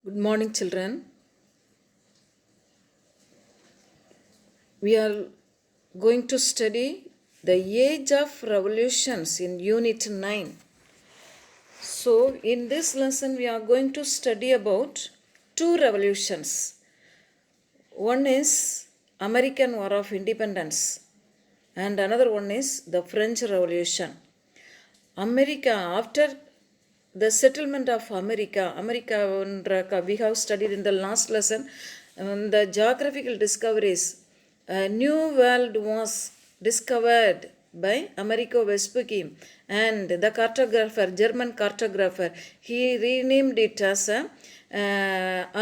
Good morning, children. We are going to study the age of revolutions in Unit 9. So, in this lesson, we are going to study about two revolutions. One is American War of Independence, and another one is the French Revolution. America, after the settlement of America, we have studied in the last lesson, the geographical discoveries. A new world was discovered by Amerigo Vespucci, and the cartographer, German cartographer, he renamed it as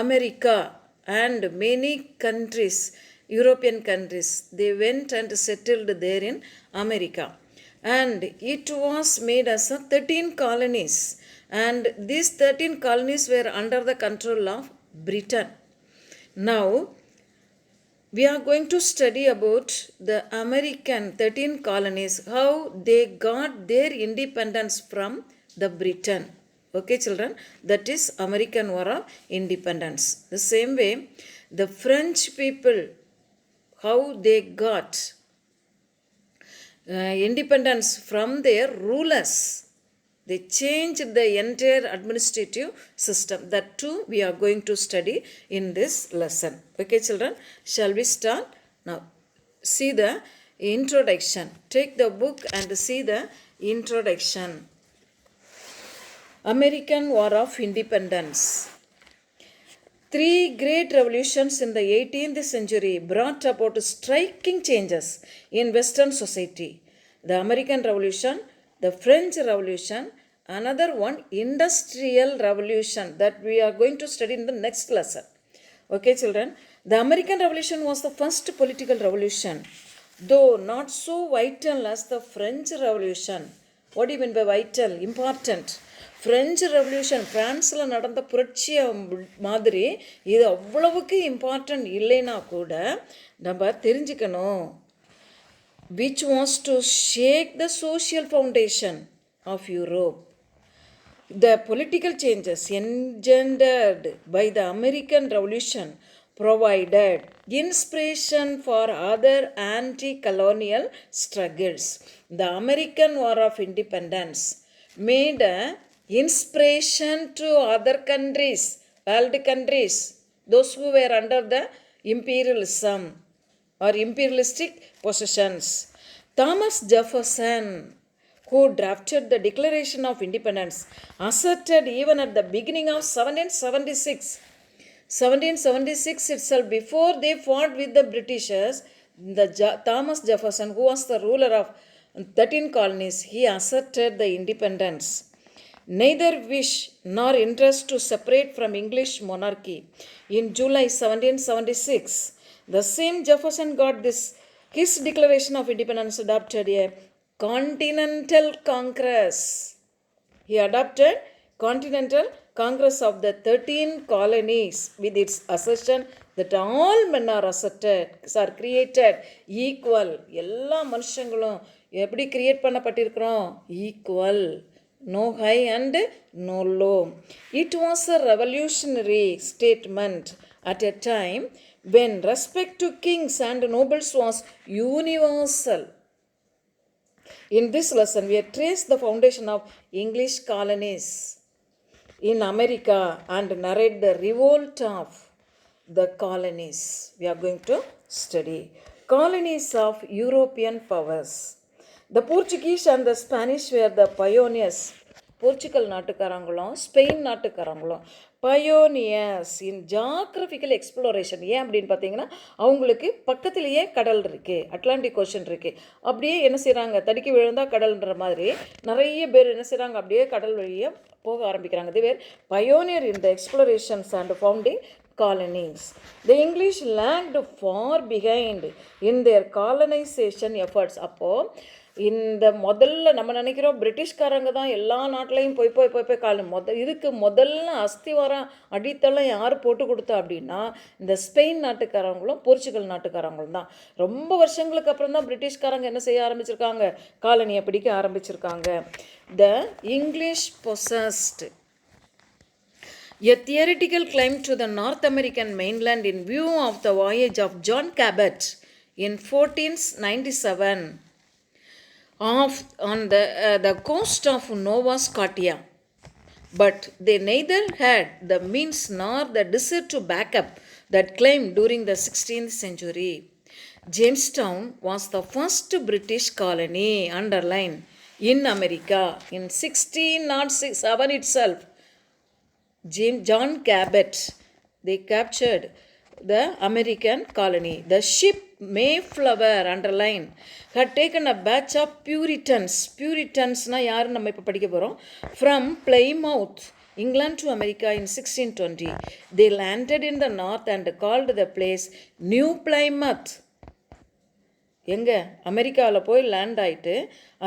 America, and many countries, European countries, they went and settled there in America, and it was made as a 13 colonies, and these 13 colonies were under the control of Britain. Now we are going to study about the American 13 colonies, how they got their independence from the Britain. Okay, children, that is American War of Independence. The same way, the French people, how they got independence from their rulers. They changed the entire administrative system. That too we are going to study in this lesson. Okay, children, shall we start? Now, see the introduction. Take the book and see the introduction. American War of Independence. Three great revolutions in the 18th century brought about striking changes in Western society. The American Revolution, the French Revolution, another one, Industrial Revolution, that we are going to study in the next lesson. Okay, children, the American Revolution was the first political revolution, though not so vital as the French Revolution. What do you mean by vital? Important. French revolution ஃப்ரான்ஸில் நடந்த புரட்சியை மாதிரி இது அவ்வளவுக்கு important இல்லைன்னா கூட நம்ம தெரிஞ்சுக்கணும். Which was to shake the social foundation of Europe. The political changes engendered by the American Revolution provided inspiration for other anti-colonial struggles. The American War of Independence made an inspiration to other countries, world countries, those who were under the imperialism or imperialistic possessions. Thomas Jefferson, who drafted the Declaration of Independence, asserted even at the beginning of 1776 itself, before they fought with the Britishers, Thomas Jefferson, who was the ruler of 13 colonies, he asserted the independence. Neither wish nor interest to separate from English monarchy. In July 1776, the same Jefferson got his Declaration of Independence adopted a Continental Congress. He adopted Continental Congress of the 13 colonies with its assertion that all men are created equal. எல்லா மனுஷங்களும் எப்படி create பண்ணப்பட்டிருக்கிறோம்? Equal. No high and no low. It was a revolutionary statement at a time when respect to kings and nobles was universal. In this lesson, we have traced the foundation of English colonies in America and narrate the revolt of the colonies. We are going to study colonies of European powers. The Portuguese and the Spanish were the pioneers. Portugal நாட்டுக்காரங்களும் Spain நாட்டுக்காரங்களும் pioneers in geographical exploration. ஏன் அப்படின்னு பார்த்தீங்கன்னா, அவங்களுக்கு பக்கத்துலேயே கடல் இருக்குது, Atlantic ocean இருக்குது. அப்படியே என்ன செய்கிறாங்க, தடுக்கி விழுந்தால் கடல்ன்ற மாதிரி நிறைய பேர் என்ன செய்கிறாங்க, அப்படியே கடல் வழியாக போக ஆரம்பிக்கிறாங்க. இது were pioneer in the explorations and founding colonies. The English lagged far behind in their colonization efforts. அப்போது இந்த முதல்ல நம்ம நினைக்கிறோம் பிரிட்டிஷ்காரங்க தான் எல்லா நாட்டிலையும் போய் இதுக்கு முதல்ல அஸ்திவாரம் அடித்தளம் யார் போட்டு கொடுத்தா அப்படின்னா, இந்த ஸ்பெயின் நாட்டுக்காரங்களும் போர்ச்சுகல் நாட்டுக்காரங்களும் தான். ரொம்ப வருஷங்களுக்கு அப்புறம் தான் பிரிட்டிஷ்காரங்க என்ன செய்ய ஆரம்பிச்சிருக்காங்க, காலனியை பிடிக்க ஆரம்பிச்சிருக்காங்க. The English possessed A theoretical climb to the North American mainland in view of the voyage of John Cabot in 1497 on the coast of Nova Scotia. But they neither had the means nor the desire to back up that claim during the 16th century. Jamestown was the first British colony, underline, in America. In 1607 itself, John Cabot, they captured the American colony. The ship Mayflower, underline, had taken a batch of Puritans. Puritansனா யாரு நம்ம இப்போ படிக்க போகிறோம். From Plymouth, England to America in 1620. They landed in the north and called the place New Plymouth. எங்கே அமெரிக்காவில் போய் land ஆகிட்டு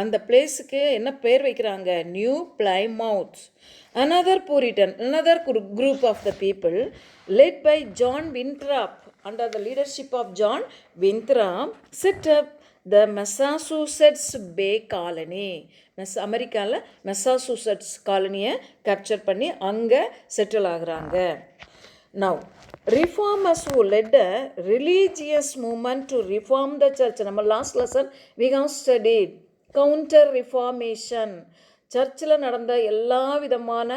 அந்த பிளேஸுக்கு என்ன பேர் வைக்கிறாங்க? New Plymouth. Another Puritan, another group of the people led by John Winthrop, under the leadership of John Winthrop, set up the Massachusetts Bay Colony. அமெரிக்காவில் மெசாசூசெட்ஸ் காலனியை capture பண்ணி அங்கே செட்டில் ஆகுறாங்க. Now, reformers who led a religious movement to reform the church. நம்ம last lesson we have studied counter reformation. சர்ச்சில் நடந்த எல்லா விதமான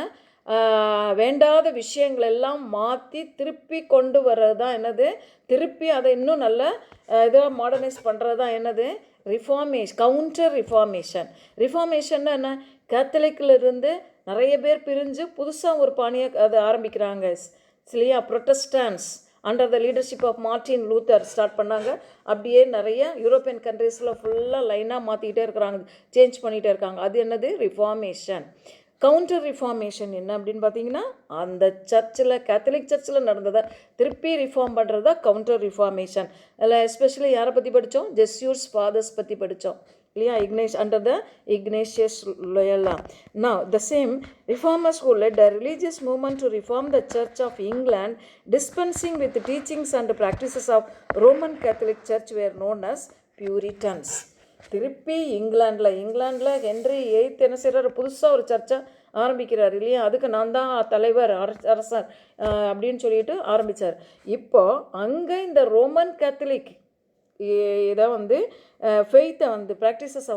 வேண்டாத விஷயங்கள் எல்லாம் மாற்றி திருப்பி கொண்டு வர்றது தான் என்னது? திருப்பி அதை இன்னும் நல்ல இதாக மாடர்னைஸ் பண்ணுறது தான் என்னது? Reformation, counter reformation. ரிஃபார்மேஷன்னா என்ன? கேத்தலிக்கிலிருந்து நிறைய பேர் பிரிஞ்சு புதுசாக ஒரு பாணியை அதை ஆரம்பிக்கிறாங்க இல்லையா? Protestants under the leadership of Martin Luther start பண்ணாங்க. அப்படியே நிறைய யூரோப்பியன் கண்ட்ரீஸில் ஃபுல்லாக லைனாக மாற்றிக்கிட்டே இருக்கிறாங்க, சேஞ்ச் பண்ணிகிட்டே இருக்காங்க. அது என்னது? ரிஃபார்மேஷன். கவுண்டர் ரிஃபார்மேஷன் என்ன அப்படின்னு பார்த்தீங்கன்னா, அந்த சர்ச்சில் கேத்தலிக் சர்ச்சில் நடந்ததை திருப்பி ரிஃபார்ம் பண்ணுறது தான் கவுண்டர் ரிஃபார்மேஷன். அதில் எஸ்பெஷலி யாரை பற்றி படித்தோம்? ஜெஸ்யூட்ஸ் ஃபாதர்ஸ் பற்றி படித்தோம் இல்லையா? under the Ignatius Loyola. Now, the same reformers who led a religious movement to reform the Church of England, dispensing with the teachings and practices of Roman Catholic Church, were known as Puritans. திருப்பி இங்கிலாண்டில் Henry eighth என்ன செய்கிறார்? புதுசாக ஒரு சர்ச்சை ஆரம்பிக்கிறார் இல்லையா? அதுக்கு நான் தான் தலைவர், அரசர் அப்படின்னு சொல்லிட்டு ஆரம்பித்தார். இப்போது அங்கே இந்த ரோமன் கேத்தலிக் இதை ஃபெய்த்தை ப்ராக்டிசஸை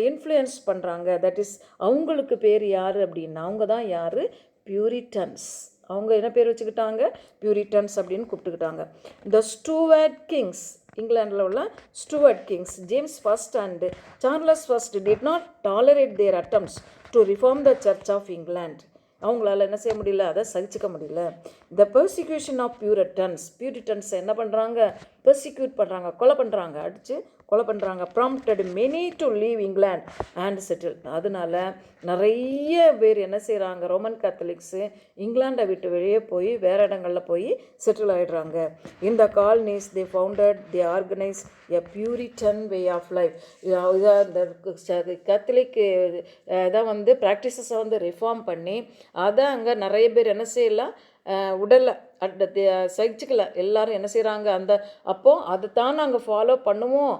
இன்ஃப்ளூயன்ஸ் பண்ணுறாங்க. தட் இஸ் அவங்களுக்கு பேர் யார் அப்படின்னா, அவங்க தான் யார்? பியூரிட்டன்ஸ். அவங்க என்ன பேர் வச்சுக்கிட்டாங்க? பியூரிட்டன்ஸ் அப்படின்னு கூப்பிட்டுக்கிட்டாங்க. த ஸ்டூவர்ட் கிங்ஸ், இங்கிலாண்டில் உள்ள Stuart kings, James first and Charles first did not tolerate their attempts to reform the church of England. அவங்களால என்ன செய்ய முடியல? அதை சகிச்சிக்க முடியல. த பெர்சிக்யூஷன் ஆஃப் பியூரிட்டன்ஸ் என்ன பண்ணுறாங்க? பெர்சிக்யூட் பண்ணுறாங்க, கொலை பண்ணுறாங்க, அடித்து கொலை பண்ணுறாங்க. Prompted many to leave England and settle. அதனால நிறைய பேர் என்ன செய்கிறாங்க? ரோமன் கேத்தலிக்ஸு இங்கிலாண்டை விட்டு வெளியே போய் வேறு இடங்களில் போய் செட்டில் ஆகிடுறாங்க. இந்த colonies they founded, they organise a Puritan way of life. இந்த கேத்தலிக் இதை ப்ராக்டிசஸை ரிஃபார்ம் பண்ணி அதை அங்கே நிறைய பேர் என்ன செய்யலாம்? உடலை சகிச்சுக்கல. எல்லாரும் என்ன செய்கிறாங்க? அப்போது அதை தான் நாங்கள் ஃபாலோ பண்ணுவோம்,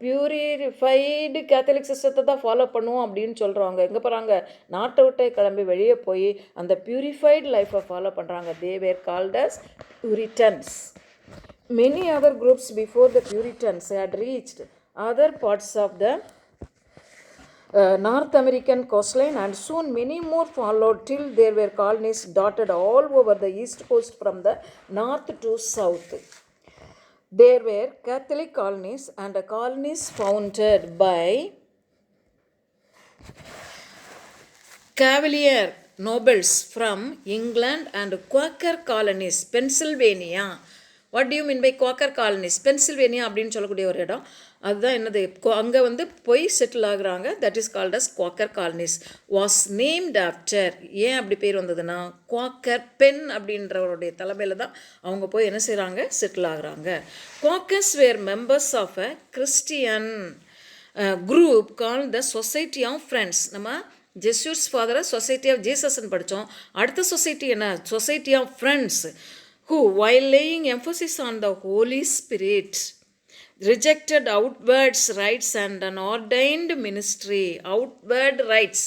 பியூரிஃபைடு கேத்தலிக் சிஸ்டத்தை தான் ஃபாலோ பண்ணுவோம் அப்படின்னு சொல்கிறவங்க எங்கே போகிறாங்க? நாட்டை விட்டே கிளம்பி வெளியே போய் அந்த பியூரிஃபைடு லைஃப்பை ஃபாலோ பண்ணுறாங்க. They were called as puritans. Many other groups before the puritans had reached other parts of the North American coastline, and soon many more followed till there were colonies dotted all over the east coast from the north to south. There were Catholic colonies and colonies founded by Cavalier nobles from England and Quaker colonies, Pennsylvania. What do you mean by Quaker colonies? Pennsylvania அப்படின்னு சொல்லக்கூடிய ஒரு இடம், அதுதான் என்னது? அங்கே போய் settle ஆகுறாங்க. That is called as Quaker colonies. Was named after, ஏன் அப்படி பேர் வந்ததுன்னா, குவாக்கர் பென் அப்படின்றவருடைய தலைமையில் தான் அவங்க போய் என்ன செய்கிறாங்க? செட்டில் ஆகுறாங்க. Quakers were members of a Christian group called the Society of Friends. நம்ம ஜெஸ்யூட்ஸ் ஃபாதரை சொசைட்டி ஆஃப் ஜீசஸ்ன்னு படித்தோம். அடுத்த சொசைட்டி என்ன? Society of friends, who, while laying emphasis on the Holy Spirit, rejected outward rites and an ordained ministry. Outward rites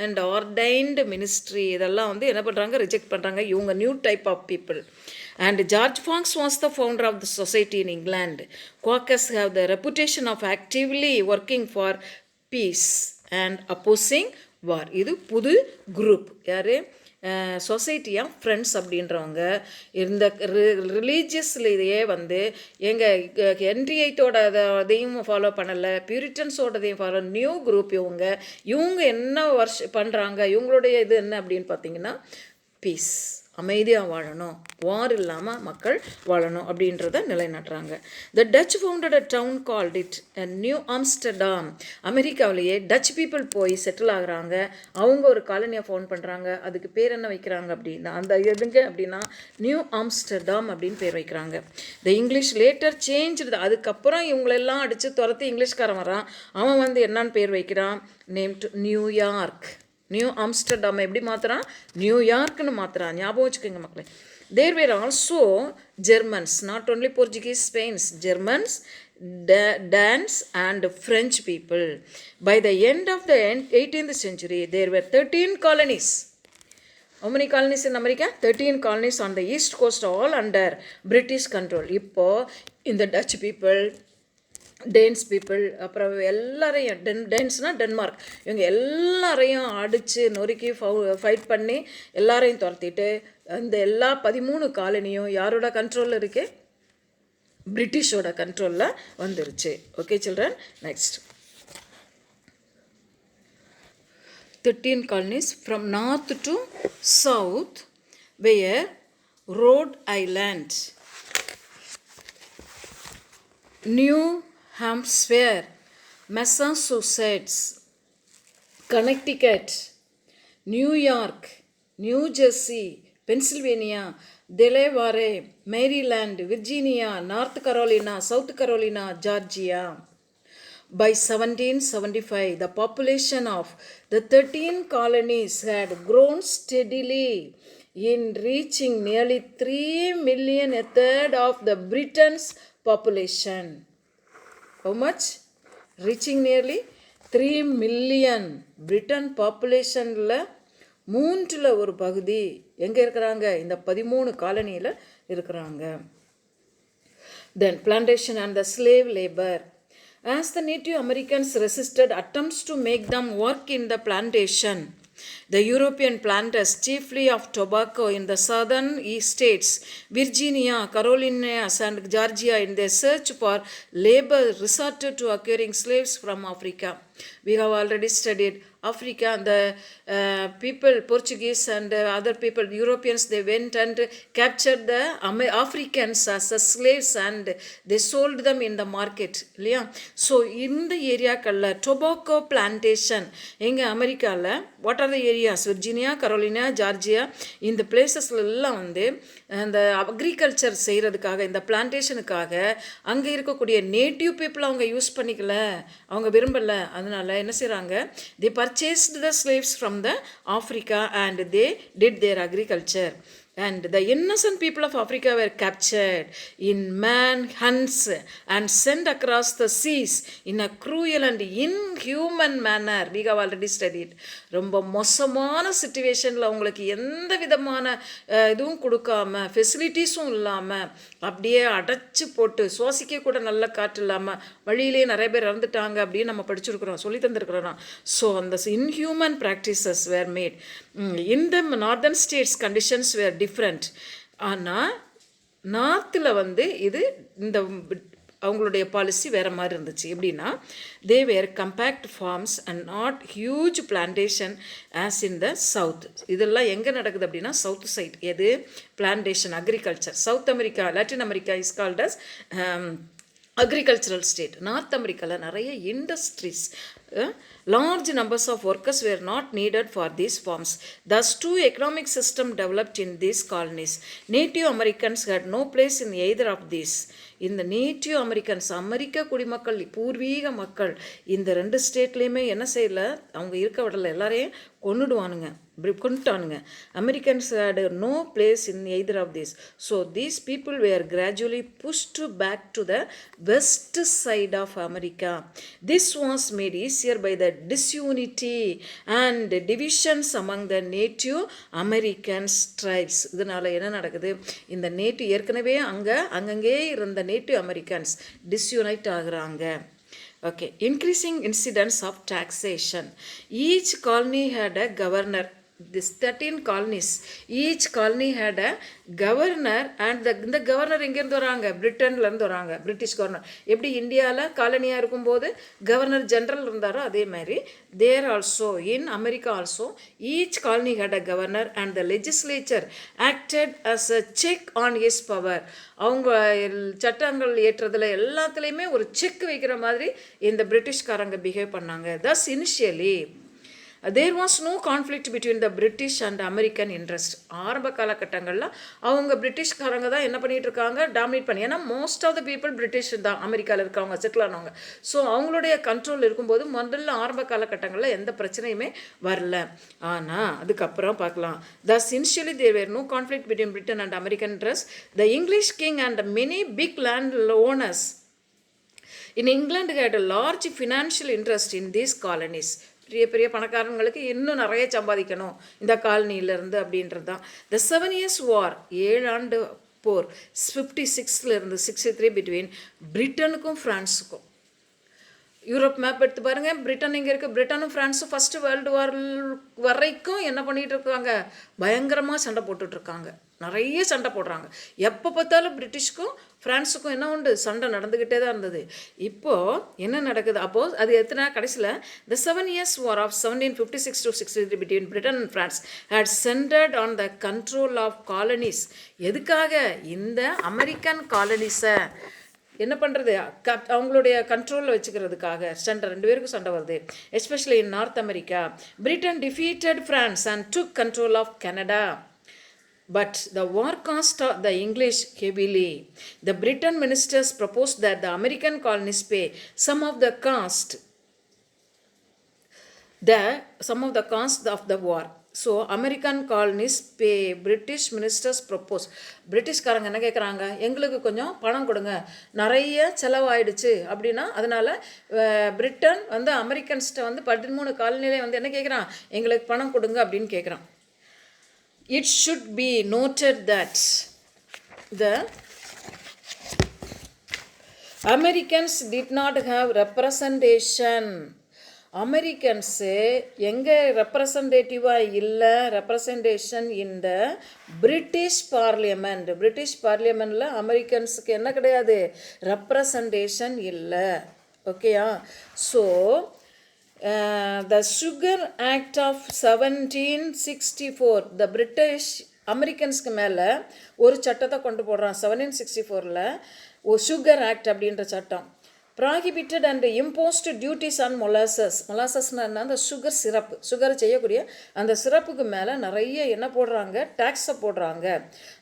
and ordained ministry இதெல்லாம் வந்து என்ன பண்ணுறாங்க, reject பண்ணுறாங்க. இவங்க new type of people. And George Fox was the founder of the society in England. Quakers have the reputation of actively working for peace and opposing war. இது புது group. யார்? Society of friends அப்படின்றவங்க. இந்த ரிலீஜியஸ்லேயே வந்து எங்கள் Henry எயிட்டோட அதையும் follow பண்ணலை, பியூரிட்டன்ஸோடதையும் follow, new group இவங்க என்ன பண்ணுறாங்க, இவங்களுடைய இது என்ன அப்படின்னு பார்த்தீங்கன்னா பீஸ், அமைதியாக வாழணும், வார் இல்லாமல் மக்கள் வாழணும் அப்படின்றத நிலைநாட்டுறாங்க. The Dutch founded a town called it New Amsterdam. அமெரிக்காவிலேயே டச் பீப்புள் போய் செட்டில் ஆகுறாங்க, அவங்க ஒரு காலனியை ஃபவுண்ட் பண்ணுறாங்க. அதுக்கு பேர் என்ன வைக்கிறாங்க அப்படின்னா, அந்த எதுங்க அப்படின்னா நியூ ஆம்ஸ்டர்டாம் அப்படின்னு பேர் வைக்கிறாங்க. த இங்கிலீஷ் லேட்டர் சேஞ்ச். அதுக்கப்புறம் இவங்களெல்லாம் அடித்து துரத்தி இங்கிலீஷ்காரன் வரான், அவன் வந்து என்னன்னு பேர் வைக்கிறான், name to New York. New Amsterdam எப்படி மாற்றுறான், நியூயார்க்னு மாற்றுறான். ஞாபகம் வச்சுக்கோங்க மக்களே. There were also Germans, not only Portuguese, Spains, Germans, Danes and French people. By the end of the 18th century, there were 13 colonies. How many colonies in America? 13 colonies on the east coast, all under British control. இப்போ இந்த touch people, dance people, அப்புறம் எல்லாரையும் டேன்ஸ்னால் Denmark, இவங்க எல்லாரையும் அடித்து நொறுக்கி fight பண்ணி எல்லாரையும் துரத்திட்டு அந்த எல்லா 13 காலனியும் யாரோட கண்ட்ரோலில் இருக்குது, பிரிட்டிஷோட கண்ட்ரோலில் வந்துருச்சு. Okay children, next 13 colonies from north to south were Rhode Island, New Hampshire, Massachusetts, Connecticut, New York, New Jersey, Pennsylvania, Delaware, Maryland, Virginia, North Carolina, South Carolina, Georgia. By 1775, the population of the 13 colonies had grown steadily in reaching nearly 3 million, a third of the Britain's population. How much? Reaching nearly 3 million. Britain populationல 3ல் ஒரு பகுதி எங்கே இருக்கிறாங்க, இந்த 13 காலனியில் இருக்கிறாங்க. Then plantation and the slave labor. As the Native Americans resisted attempts to make them work in the plantation, the European planters, chiefly of tobacco in the southern states, Virginia, Carolinas, and Georgia, in their search for labor, resorted to acquiring slaves from Africa. We have already studied Africa, and the people, Portuguese and other people, Europeans, they went and captured the Africans as slaves and they sold them in the market. So in the area called tobacco plantation, in America, what are the areas? Virginia, Carolina, Georgia, in the places எல்லாம் வந்து அந்த agriculture செய்கிறதுக்காக, இந்த பிளான்டேஷனுக்காக அங்கே இருக்கக்கூடிய native people அவங்க use பண்ணிக்கல, அவங்க விரும்பலை. அதனால் என்ன செய்கிறாங்க, they purchased the slaves from the Africa and they did their agriculture. And the innocent people of Africa were captured in manhunts and sent across the seas in a cruel and inhuman manner. We have already studied. ரொம்ப மோசமான சிச்சுவேஷனில் அவங்களுக்கு எந்த விதமான இதுவும் கொடுக்காம, ஃபெசிலிட்டிஸும் இல்லாமல் அப்படியே அடைச்சி போட்டு சுவாசிக்க கூட நல்ல காற்று இல்லாமல் வழியிலே நிறைய பேர் இறந்துட்டாங்க அப்படின்னு நம்ம படிச்சிருக்கிறோம், சொல்லி தந்துருக்கிறோம். ஸோ அந்த inhuman practices were made. In the northern states conditions were different. ஆனால் நார்த்தில் வந்து இது இந்த அவங்களுடைய பாலிசி வேறு மாதிரி இருந்துச்சு. எப்படின்னா, they were compact farms and not huge plantation as in the south. இதெல்லாம் எங்கே நடக்குது அப்படின்னா சவுத் சைட். எது? Plantation, agriculture. South America, Latin America is called as agricultural state. North அமெரிக்காவில் நிறைய industries, large numbers of workers were not needed for these farms. Thus, two economic systems developed in these colonies. Native Americans had no place in either of these. இந்த native Americans, அமெரிக்க குடிமக்கள், பூர்வீக மக்கள், இந்த 2 ஸ்டேட்லேயுமே என்ன செய்யலை, அவங்க இருக்க விடலை, எல்லாரையும் கொண்டுடுவானுங்க. கொண்டுட்டானுங்க. Americans had no place in either of these. So these people were gradually pushed back to the west side of America. This was made easier by the disunity and divisions among the native American tribes. இதனால் என்ன நடக்குது, இந்த native ஏற்கனவே அங்கங்கே இருந்த native Americans டிஸ்யூனைட் ஆகுறாங்க. Okay, increasing incidence of taxation. Each colony had a governor. This 13 colonies, each colony had a governor, and the governor எங்கேருந்து வராங்க, பிரிட்டன்லேருந்து வராங்க, பிரிட்டிஷ் கவர்னர். எப்படி இந்தியாவில் காலனியாக இருக்கும்போது கவர்னர் ஜென்ரல் இருந்தாரோ அதே மாதிரி there also in America also each colony had a governor and the legislature acted as a check on his power. அவங்க சட்டங்கள் ஏற்றதில் எல்லாத்துலேயுமே ஒரு செக் வைக்கிற மாதிரி இந்த பிரிட்டிஷ்காரங்க பிஹேவ் பண்ணாங்க. தஸ் initially there was no conflict between the British and American interest. ஆரம்ப காலகட்டங்களில் அவங்க பிரிட்டிஷ்காரங்க தான் என்ன பண்ணிகிட்டு இருக்காங்க, டாமினேட் பண்ணி. ஏன்னா most of the people British தான் அமெரிக்காவில் இருக்கவங்க, செட்டில் ஆனவங்க. ஸோ அவங்களுடைய கண்ட்ரோல் இருக்கும்போது முதல்ல ஆரம்ப காலகட்டங்களில் எந்த பிரச்சனையுமே வரல. ஆனால் அதுக்கப்புறம் பார்க்கலாம். Thus initially there were no conflict between Britain and American interest. The English king and many big land owners in England had a large financial interest in these colonies. பெரிய பெரிய பணக்காரங்களுக்கு இன்னும் நிறைய சம்பாதிக்கணும் இந்த காலனியிலேருந்து அப்படின்றது தான். த 7 years war, 7 ஆண்டு போர் 56 63 between பிரிட்டனுக்கும் ஃப்ரான்ஸுக்கும். Europe map எடுத்து பாருங்கள், பிரிட்டன் இங்கே இருக்குது. பிரிட்டனும் ஃப்ரான்ஸும் ஃபஸ்ட்டு வேர்ல்டு வார் வரைக்கும் என்ன பண்ணிகிட்டு இருக்காங்க, பயங்கரமாக சண்டை போட்டுட்ருக்காங்க, நிறைய சண்டை போடுறாங்க. எப்போ பார்த்தாலும் பிரிட்டிஷ்க்கும் ஃப்ரான்ஸுக்கும் என்ன உண்டு, சண்டை நடந்துக்கிட்டே தான் இருந்தது. இப்போது என்ன நடக்குது, அப்போது அது எத்தனை கடைசியில் த 7 years war of 1756 to 63 between Britain and France had centered on the control of colonies. எதுக்காக, இந்த அமெரிக்கன் காலனிஸை என்ன பண்ணுறது, அவங்களுடைய கண்ட்ரோலில் வச்சுக்கிறதுக்காக சண்டை, 2 பேருக்கும் சண்டை வருது. Especially in North America. Britain defeated France and took control of Canada. But the war cost the English heavily. The Britain ministers proposed that the American colonies pay some of the cost of the war. So American colonies pay, British ministers propose. பிரிட்டிஷ்காரங்க என்ன கேட்குறாங்க, எங்களுக்கு கொஞ்சம் பணம் கொடுங்க, நிறைய செலவாயிடுச்சு அப்படின்னா. அதனால் பிரிட்டன் அமெரிக்கன்ஸ்கிட்ட 13 காலனிலே என்ன கேட்குறான், எங்களுக்கு பணம் கொடுங்க அப்படின்னு கேட்குறான். It should be noted that the Americans did not have representation. Americans எங்கே ரெப்ரசன்டேட்டிவாக இல்லை, ரெப்ரசன்டேஷன் இன் த பிரிட்டிஷ் பார்லிமெண்ட். பிரிட்டிஷ் பார்லிமெண்ட்டில் அமெரிக்கன்ஸுக்கு என்ன கிடையாது, ரெப்ரசன்டேஷன் இல்லை. ஓகேயா? So the Sugar Act of 1764, the British அமெரிக்கன்ஸ்க்கு மேலே ஒரு சட்டத்தை கொண்டு போடுறான் 1764. சுகர் ஆக்ட் அப்படின்ற சட்டம். Prohibited and imposed duties on molasses. மொலாசஸ்னால் அந்த சுகர் சிரப்பு, சுகர் செய்யக்கூடிய அந்த சிரப்புக்கு மேலே நிறைய என்ன போடுறாங்க, டேக்ஸை போடுறாங்க.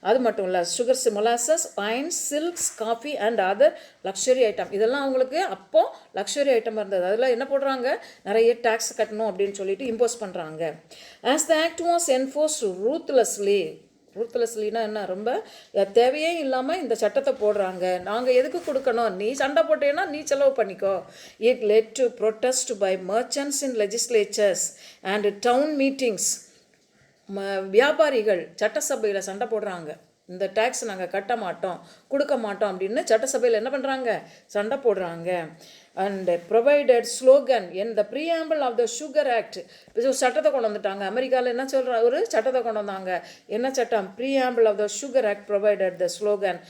அது மட்டும் இல்லை, sugar, molasses, wine, silks, coffee and other luxury item, இதெல்லாம் அவங்களுக்கு அப்போது லக்ஸரி ஐட்டம் இருந்தது. அதில் என்ன போடுறாங்க, நிறைய டேக்ஸ் கட்டணும் அப்படின்னு சொல்லிட்டு இம்போஸ் பண்ணுறாங்க. As the act was enforced ரூத்லெஸ்லினா என்ன, ரொம்ப தேவையே இல்லாமல் இந்த சட்டத்தை போடுறாங்க. நாங்கள் எதுக்கு கொடுக்கணும், நீ சண்டை போட்டேன்னா நீ செலவு பண்ணிக்கோ. It led to protest by merchants in legislatures and town meetings. வியாபாரிகள் சட்டசபையில் சண்டை போடுறாங்க, இந்த டேக்ஸ் நாங்கள் கட்ட மாட்டோம், கொடுக்க மாட்டோம் அப்படின்னு சட்டசபையில் என்ன பண்ணுறாங்க, சண்டை போடுறாங்க. And provided slogan in the preamble of the sugar act. சட்டத்தை கொண்டு வந்துட்டாங்க அமெரிக்காவில். என்ன சொல்கிற, ஒரு சட்டத்தை கொண்டு வந்தாங்க. என்ன சட்டம், preamble of the sugar act provided the slogan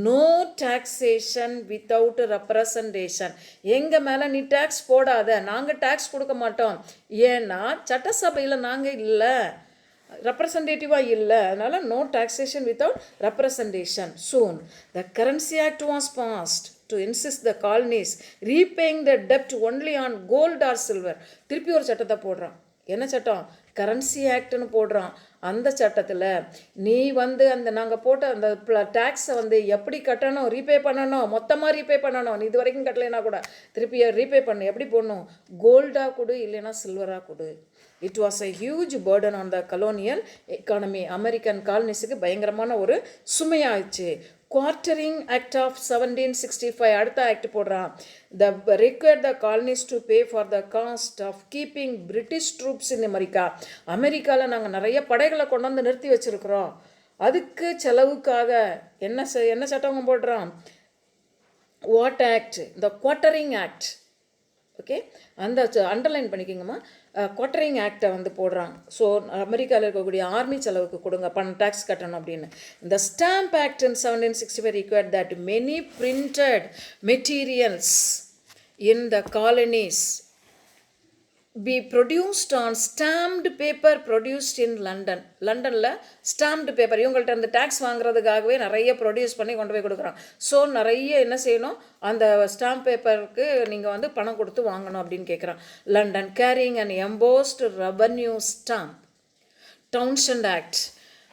no taxation without representation. எங்கள் மேலே நீ டேக்ஸ் போடாத, நாங்கள் டேக்ஸ் கொடுக்க மாட்டோம், ஏன்னா சட்டசபையில் நாங்கள் இல்லை, ரெப்ரசன்டேட்டிவாக இல்லை, அதனால் no taxation without representation. Soon the currency act was passed to insist the colonies repaying the debt only on gold or silver. திருப்பி ஒரு சட்டத்தை போடுறான். என்ன சட்டம், கரன்சி ஆக்ட்னு போடுறான். அந்த சட்டத்தில் நீ அந்த நாங்கள் போட்ட அந்த டேக்ஸை எப்படி கட்டணும், ரீபே பண்ணணும், மொத்தமாக ரீபே பண்ணணும். நீ இது வரைக்கும் கட்டலைன்னா கூட திருப்பி ரீபே பண்ணு. எப்படி போடணும், கோல்டாக கொடு இல்லைன்னா சில்வராக கொடு. It was a huge burden on the colonial economy. American காலனிஸுக்கு பயங்கரமான ஒரு சுமையாச்சு. Quartering Act of 1765 அடுத்த ஆக்ட் போடுறான். The required the colonies to pay for the cost of keeping British troops in America. அமெரிக்காவில் நாங்கள் நிறைய படைகளை கொண்டு வந்து நிறுத்தி வச்சுருக்குறோம், அதுக்கு செலவுக்காக என்ன சட்டம் போடுறான்? What act? The quartering act. Okay, அந்த அண்டர்லைன் பண்ணிக்கோங்கம்மா. குவார்ட்டரிங் ஆக்டை வந்து போடுறாங்க. ஸோ அமெரிக்காவில் இருக்கக்கூடிய ஆர்மி செலவுக்கு கொடுங்க, டேக்ஸ் கட்டணும் அப்படின்னு. இந்த stamp act in 1765 required that many printed materials in the colonies be produced on stamped paper produced in London. லண்டனில் ஸ்டாம்ப்டு பேப்பர் இவங்கள்ட்ட அந்த டேக்ஸ் வாங்குறதுக்காகவே நிறைய ப்ரொடியூஸ் பண்ணி கொண்டு போய் கொடுக்குறாங்க. ஸோ நிறைய என்ன செய்யணும், அந்த ஸ்டாம்ப் பேப்பருக்கு நீங்கள் வந்து பணம் கொடுத்து வாங்கணும் அப்படின்னு கேட்குறான். London carrying and embossed revenue stamp. Townshend act.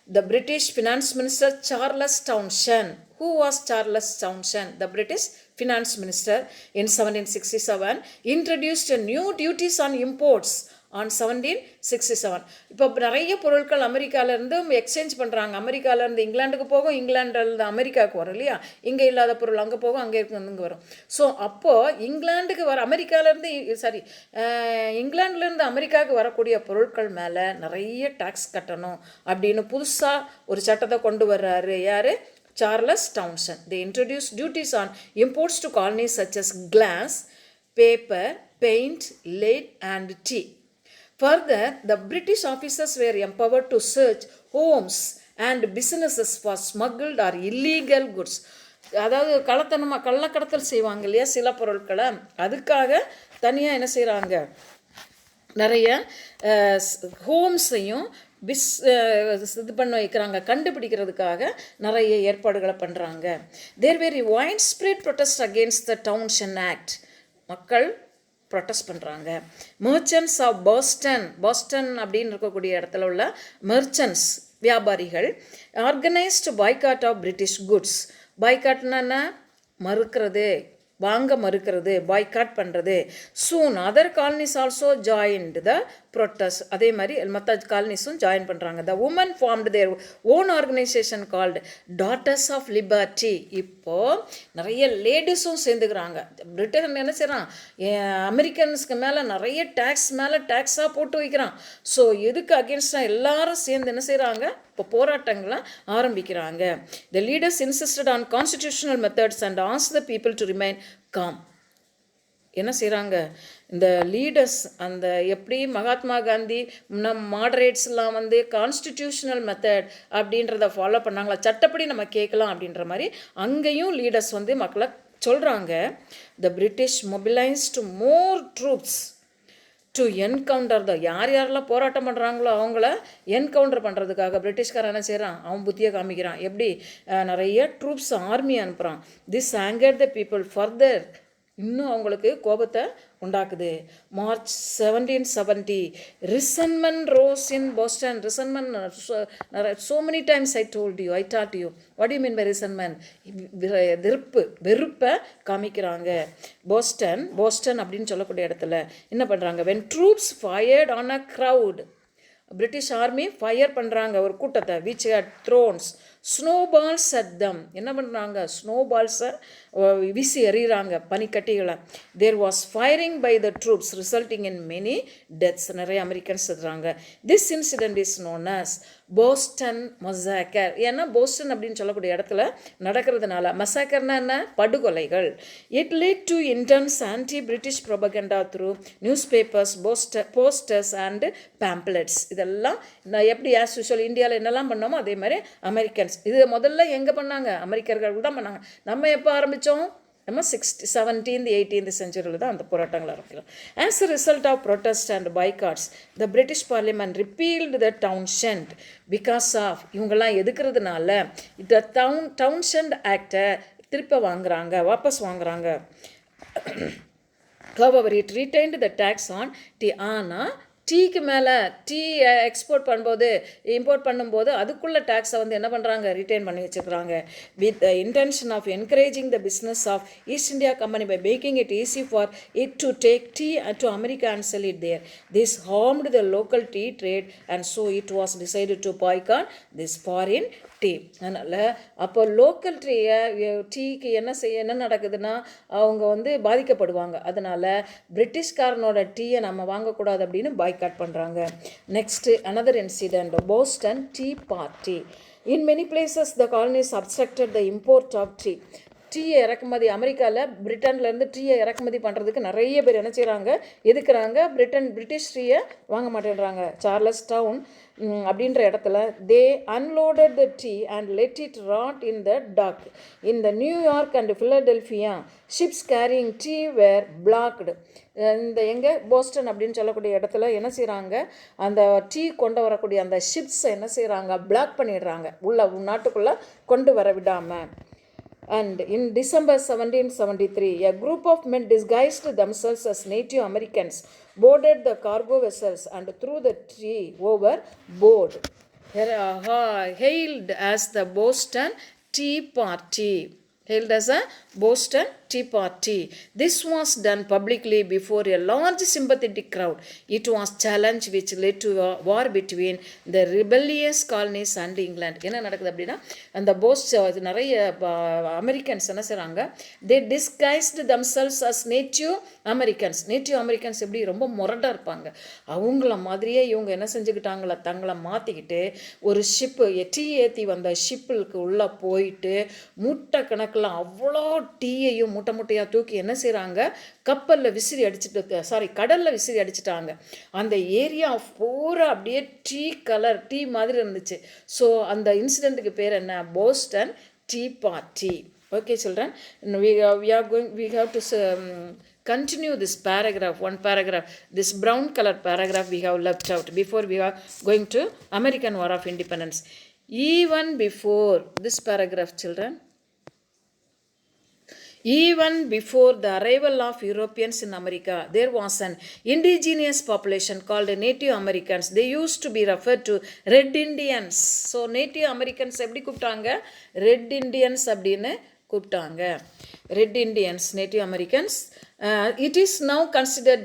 The British Finance Minister Charles Townshend. Who was Charles Townshend? The British Finance Minister in 1767 introduced a new duties on imports on 1767. இப்போ நிறைய பொருட்கள் அமெரிக்காவிலேருந்து எக்ஸ்சேஞ்ச் பண்ணுறாங்க. அமெரிக்காவிலேருந்து இங்கிலாந்துக்கு போகும், இங்கிலாண்டிலேருந்து அமெரிக்காவுக்கு வரும் இல்லையா? இங்கே இல்லாத பொருள் அங்கே போகும், அங்கே இங்கே வரும். ஸோ அப்போது இங்கிலாந்துக்கு அமெரிக்காவிலேருந்து இங்கிலாந்துலேருந்து அமெரிக்காவுக்கு வரக்கூடிய பொருட்கள் மேலே நிறைய டேக்ஸ் கட்டணும் அப்படின்னு புதுசாக ஒரு சட்டத்தை கொண்டு வர்றாரு. யார்? Charles Townshend. They introduced duties on imports to colonies such as glass, paper, paint, lead and tea. Further, the British officers were empowered to search homes and businesses for smuggled or illegal goods. அதாவது கள்ளக்கடத்தல் செய்வாங்க இல்லையா சில பொருட்களை, அதுக்காக தனியாக என்ன செய்கிறாங்க, நிறைய ஹோம்ஸையும் இது பண்ண வைக்கிறாங்க, கண்டுபிடிக்கிறதுக்காக நிறைய ஏற்பாடுகளை பண்ணுறாங்க. There were widespread protest against the Townshend act. மக்கள் ப்ரொட்டஸ்ட் பண்ணுறாங்க. மர்ச்சன்ட்ஸ் ஆஃப் பாஸ்டன் அப்படின்னு இருக்கக்கூடிய இடத்துல உள்ள மர்ச்சன்ட்ஸ் வியாபாரிகள் organised boycott of British goods. பாய்காட்னா மறுக்கிறது, வாங்க மறுக்கிறது, பாய்காட் பண்ணுறது. Soon other colonies also joined the protest. அதே மாதிரி மற்ற காலனிஸும் ஜாயின் பண்ணுறாங்க. The women formed their own organisation called Daughters of Liberty. இப்போது நிறைய லேடிஸும் சேர்ந்துக்கிறாங்க. பிரிட்டன் என்ன செய்கிறான், அமெரிக்கன்ஸ்க்கு மேலே நிறைய டேக்ஸ் மேலே டேக்ஸாக போட்டு வைக்கிறான். ஸோ எதுக்கு அகேன்ஸ்டாக எல்லாரும் சேர்ந்து என்ன செய்கிறாங்க, இப்போ போராட்டங்களை ஆரம்பிக்கிறாங்க. த leaders insisted on constitutional methods and ask the people to remain com. என்ன செய்கிறாங்க இந்த லீடர்ஸ், அந்த எப்படி மகாத்மா காந்தி மாடரேட்ஸ்லாம் வந்து கான்ஸ்டிடியூஷனல் மெத்தட் அப்படின்றத ஃபாலோ பண்ணாங்களா, சட்டப்படி நம்ம கேட்கலாம் அப்படின்ற மாதிரி அங்கேயும் லீடர்ஸ் வந்து மக்களை சொல்கிறாங்க. The British mobilised more troops to encounter the யாரெல்லாம் போராட்டம் பண்ணுறாங்களோ அவங்கள என்கவுண்டர் பண்ணுறதுக்காக பிரிட்டிஷ்காரன் என்ன செய்கிறான், அவன் புத்தியை காமிக்கிறான். எப்படி நிறைய ட்ரூப்ஸ் ஆர்மி அனுப்புகிறான். This anger the people further, இன்னும் அவங்களுக்கு கோபத்தை உண்டாக்குது. March 1770 resentment rose in Boston. Resentment, so many times I told you, I taught you. What do you mean by resentment? வெறுப்பை காமிக்கிறாங்க. போஸ்டன் அப்படின்னு சொல்லக்கூடிய இடத்துல என்ன பண்ணுறாங்க, when troops fired on a crowd, British army fire பண்ணுறாங்க ஒரு கூட்டத்தை, which had thrown snowballs at them. என்ன பண்ணுறாங்க, ஸ்னோபால்ஸை வீசி எறிகிறாங்க, பனிக்கட்டிகளை. There was firing by the troops resulting in many deaths. நிறைய அமெரிக்கன்ஸ் செத்துறாங்க. This incident is known as Boston massacre. ஏன்னா போஸ்டன் அப்படின்னு சொல்லக்கூடிய இடத்துல நடக்கிறதுனால, மசாக்கர்னா என்ன, படுகொலைகள். It lead to intense anti British propaganda through newspapers, posters and pamphlets. இதெல்லாம் எப்படி ஆஸ் யூஷுவல் இந்தியாவில் என்னெல்லாம் பண்ணோமோ அதே மாதிரி அமெரிக்கன்ஸ் இது முதல்ல எங்கே பண்ணாங்க, அமெரிக்கர்கள் தான் பண்ணாங்க. நம்ம எப்போ ஆரம்பித்தோம், நம்ம 17th 18th centuryயில் தான் அந்த போராட்டங்கள் ஆரம்பிக்கிறோம். As a result of protest and boycotts the British parliament repealed the Townshend. Because of இவங்கெல்லாம் எதுக்கிறதுனால இந்த டவுன்ஷண்ட் ஆக்டை திருப்ப வாபஸ் வாங்குறாங்க. However, it retained the tax on tea. ஆனால் டீக்கு மேலே டீ எக்ஸ்போர்ட் பண்ணும்போது இம்போர்ட் பண்ணும்போது அதுக்குள்ள டேக்ஸை வந்து என்ன பண்ணுறாங்க, ரிட்டைன் பண்ணி வச்சுக்கிறாங்க. With the intention of encouraging the business of East India Company by making it easy for it to take tea to America and sell it there. This harmed the local tea trade and so it was decided to boycott this foreign tea. அதனால் அப்போ local டீக்கு என்ன நடக்குதுன்னா அவங்க வந்து பாதிக்கப்படுவாங்க. அதனால் பிரிட்டிஷ்காரனோட டீயை நம்ம வாங்கக்கூடாது அப்படின்னு பாய்காட் பண்ணுறாங்க. Next another incident, Boston tea party. In many places the colonies obstructed the import of tea. டீயை இறக்குமதி அமெரிக்காவில் பிரிட்டன்லேருந்து டீயை இறக்குமதி பண்ணுறதுக்கு நிறைய பேர் என்ன செய்கிறாங்க, எதுக்குறாங்க, பிரிட்டிஷ் டீயை வாங்க மாட்டேன்றாங்க. சார்லஸ் டவுன் அப்படின்ற இடத்துல they unloaded the tea and let it rot in the dock. In the New York and Philadelphia ships carrying tea were blocked. இந்த எங்கே போஸ்டன் அப்படின்னு சொல்லக்கூடிய இடத்துல என்ன செய்கிறாங்க, அந்த டீ கொண்டு வரக்கூடிய அந்த ஷிப்ஸை என்ன செய்கிறாங்க, பிளாக் பண்ணிடுறாங்க, உள்ள நாட்டுக்குள்ளே கொண்டு வர விடாமல். And in December 1773, a group of men disguised themselves as Native Americans boarded the cargo vessels and threw the tea overboard, hailed as the Boston Tea Party. Hailed as a Boston Tea Party. This was done publicly before a large sympathetic crowd. It was challenge which led to a war between the rebellious colonies and England. என்ன நடக்குது அப்படின்னா, அந்த நிறைய Americans என்ன செய்கிறாங்க, they disguised themselves as Native Americans. Native Americans எப்படி ரொம்ப முரடாக இருப்பாங்க, அவங்கள மாதிரியே இவங்க என்ன செஞ்சுக்கிட்டாங்களா, தங்களை மாற்றிக்கிட்டு ஒரு ஷிப்பு டீ ஏற்றி வந்த ஷிப்புக்கு உள்ளே போயிட்டு மூட்டை கணக்கில் அவ்வளோ டீயையும் மூட்டை மூட்டையாக தூக்கி என்ன செய்கிறாங்க, கப்பலில் விசிறி அடிச்சுட்டு கடலில் விசிறி அடிச்சிட்டாங்க. அந்த ஏரியா பூரா அப்படியே டீ கலர் டீ மாதிரி இருந்துச்சு. ஸோ அந்த இன்சிடெண்ட்டுக்கு பேர் என்ன, Boston tea party. Okay children, we have to continue this paragraph, one paragraph, this brown color paragraph we have left out before we are going to American War of Independence. Even before this paragraph children, even before the arrival of Europeans in America, there was an indigenous population called Native Americans. They used to be referred to Red Indians. So Native Americans எப்படி கூப்பிட்டாங்க, Red Indians அப்படின்னு கூப்பிட்டாங்க. Red Indians, Native Americans. It is now considered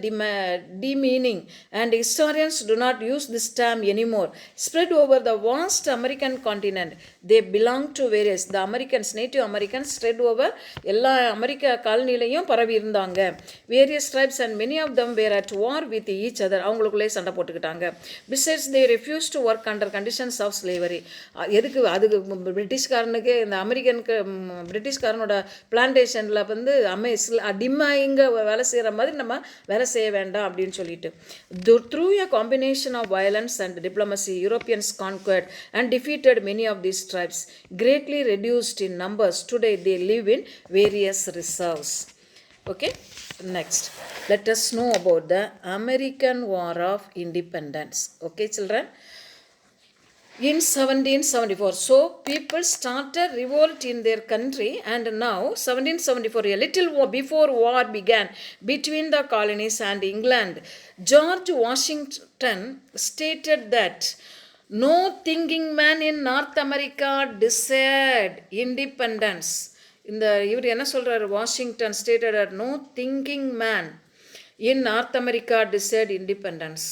demeaning and historians do not use this term anymore. Spread over the vast American continent, they belong to various, the Americans, Native Americans spread over எல்லா America காலனிலையும் பரவி இருந்தாங்க. Various tribes and many of them were at war with each other. அவங்களுக்குள்ளே சண்டை போட்டுக்கிட்டாங்க. Besides they refused to work under conditions of slavery. எதுக்கு, அதுக்கு பிரிட்டிஷ்காரனுக்கு இந்த அமெரிக்கனுக்கு பிரிட்டிஷ்காரனோட பிளான்டேஷனில் வந்து டிமாயிங்க வேலை செய்கிற மாதிரி நம்ம வேலை செய்ய வேண்டாம் அப்படின்னு சொல்லிட்டு. Through a combination of violence and diplomacy, Europeans conquered and defeated many of these tribes. Greatly reduced in numbers, today they live in various reserves. Okay, next let us know about the American War of Independence. Okay children, in 1774, so people started revolt in their country, and now 1774, a little before war began between the colonies and England, George Washington stated that no thinking man in North America desired independence. இந்த இவர் என்ன சொல்றாரு, Washington stated that no thinking man in North America desired independence.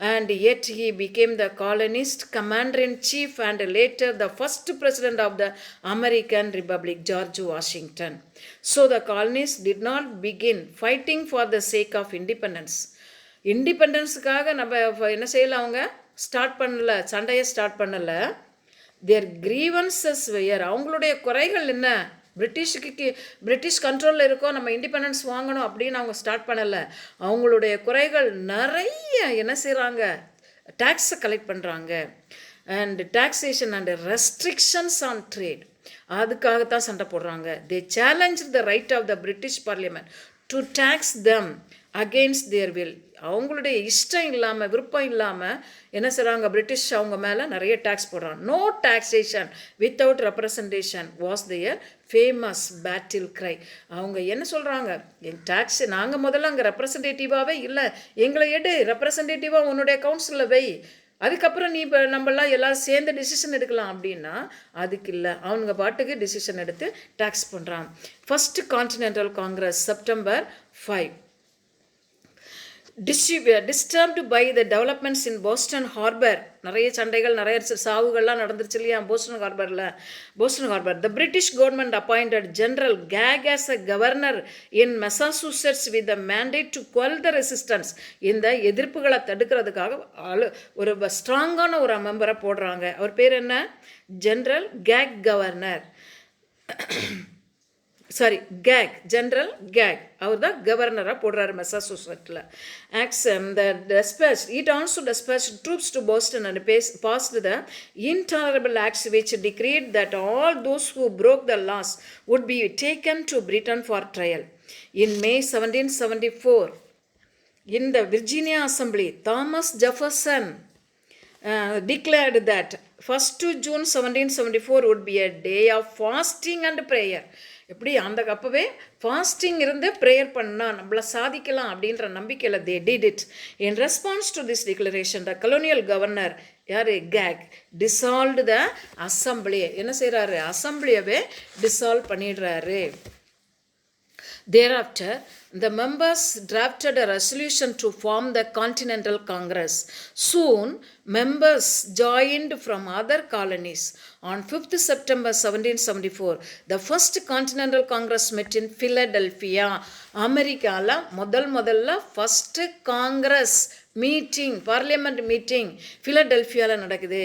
And yet he became the colonist commander-in-chief and later the first president of the American Republic, George Washington. So the colonies did not begin fighting for the sake of independence. இண்டிபெண்டன்ஸுக்காக நம்ம என்ன செய்யல, அவங்க start பண்ணல, சண்டையை start பண்ணல. தேர் grievances வேர், அவங்களுடைய குறைகள் என்ன, பிரிட்டிஷ் கண்ட்ரோலில் இருக்கோம், நம்ம இண்டிபெண்டன்ஸ் வாங்கணும் அப்படின்னு அவங்க ஸ்டார்ட் பண்ணலை. அவங்களுடைய குறைகள் நிறைய என்ன செய்கிறாங்க, டேக்ஸை கலெக்ட் பண்ணுறாங்க. And taxation and restrictions on trade, அதுக்காகத்தான் சண்டை போடுறாங்க. They challenge the right of the British parliament to tax them against their will. அவங்களுடைய இஷ்டம் இல்லாமல் விருப்பம் இல்லாமல் என்ன செய்கிறாங்க, பிரிட்டிஷ் அவங்க மேலே நிறைய டேக்ஸ் போடுறாங்க. No taxation without representation was their famous battle cry. அவங்க என்ன சொல்கிறாங்க, டேக்ஸ் நாங்கள் முதல்ல அங்கே ரெப்ரசன்டேட்டிவாகவே இல்லை, எங்களை எடு ரெப்ரசன்டேட்டிவாக உன்னுடைய கவுன்சிலில் வை, அதுக்கப்புறம் நீ இப்போ நம்மளாம் எல்லாம் சேர்ந்து டிசிஷன் எடுக்கலாம் அப்படின்னா அதுக்கு இல்லை, அவங்க பாட்டுக்கு டிசிஷன் எடுத்து டேக்ஸ் பண்ணுறாங்க. First continental Congress September 5. Disturbed by the developments in Boston Harbor, நிறைய சண்டைகள் நிறைய சாவுகள்லாம் நடந்துருச்சு இல்லையா Boston harbour. The British government appointed General Gag as a governor in Massachusetts with the mandate to quell the resistance. இந்த எதிர்ப்புகளை தடுக்கிறதுக்காக ஒரு ஸ்ட்ராங்கான ஒரு மெம்பரை போடுறாங்க. அவர் பேர் என்ன, general Gage governor, general Gage. அவர் தான் கவர்னராக போடுறாரு மெசாசூசெட்டில். It also dispatched troops to Boston and passed the intolerable acts which decreed that all those who broke the laws would be taken to Britain for trial. In May 1774, in the Virginia Assembly, Thomas Jefferson declared that 1st June 1774 would be a day of fasting and prayer. எப்படி அந்த அப்போவே fasting இருந்து prayer பண்ணால் நம்மளை சாதிக்கலாம் அப்படின்ற நம்பிக்கையில் they did it. In response to this declaration, the colonial governor யார், கேக், dissolved the assembly. என்ன செய்கிறாரு, அசம்பிளியவே டிசால்வ் பண்ணிடுறாரு. Thereafter, the members drafted a resolution to form the Continental Congress. Soon, members joined from other colonies. On 5th September 1774, the first Continental Congress met in Philadelphia. அமெரிக்காவில் முதல்ல first Congress meeting, parliament meeting ஃபிலடெல்ஃபியாவில் நடக்குது.